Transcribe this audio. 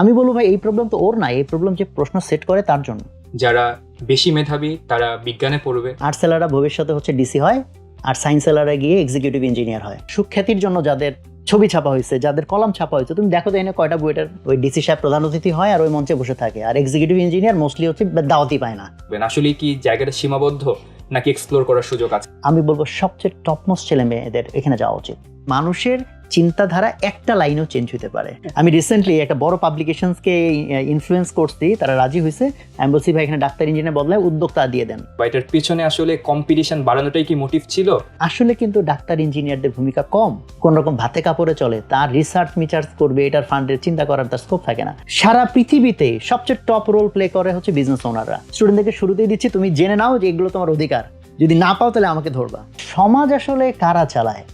আমি বলবো ভাই এই প্রবলেম তো ওর না, এই প্রবলেম যে প্রশ্ন সেট করে তার জন্য। যারা বেশি মেধাবী তারা বিজ্ঞানে পড়বে, আর্টস সেলাররা ভবিষ্যতে হচ্ছে ডিসি হয়, আর সায়েন্স সেলাররা গিয়ে এক্সিকিউটিভ ইঞ্জিনিয়ার হয়। সুখ্যাতির জন্য যাদের ছবি ছাপা হয়েছে, যাদের কলম ছাপা হয়েছে, তুমি দেখো তো এনে কয়টা বুয়েটের ওই ডিসি সাহেব প্রধান অতিথি হয় আর ওই মঞ্চে বসে থাকে, আর এক্সিকিউটিভ ইঞ্জিনিয়ার মোস্টলি হচ্ছে দাওয়াতি পায় না। আসলে কি জায়গাটা সীমাবদ্ধ নাকি এক্সপ্লোর করার সুযোগ আছে? আমি বলবো সবচেয়ে টপমোস্ট ছেলে মেয়েদের এখানে যাওয়া উচিত। মানুষের চিন্তাধারা একটা লাইনও চেঞ্জ হতে পারে। আমি রিসেন্টলি একটা বড় পাবলিকেশনসকে ইনফ্লুয়েন্স করছি, তারা রাজি হয়েছে। আমি বলছি ভাই এখানে ডাক্তার ইঞ্জিনিয়ার বদলায় উদ্যোক্তা দিয়ে দেন। বা এটার পিছনে আসলে কম্পিটিশন বাড়ানোটাই কি মোটিভ ছিল? আসলে কিন্তু ডাক্তার ইঞ্জিনিয়ারদের ভূমিকা কম, কোন রকম ভাতে কাপড়ে চলে, তার রিসার্চ মিচার্জ করবে, এটার ফান্ডের চিন্তা করার তার স্কোপ থাকে না। সারা পৃথিবীতে সবচেয়ে টপ রোল প্লে করে হচ্ছে বিজনেস ওনাররা। স্টুডেন্টদেরকে শুরুতেই দিচ্ছি, তুমি জেনে নাও যে এগুলো তোমার অধিকার, যদি না পাও তাহলে আমাকে ধরবা। সমাজ আসলে কারা চালায়?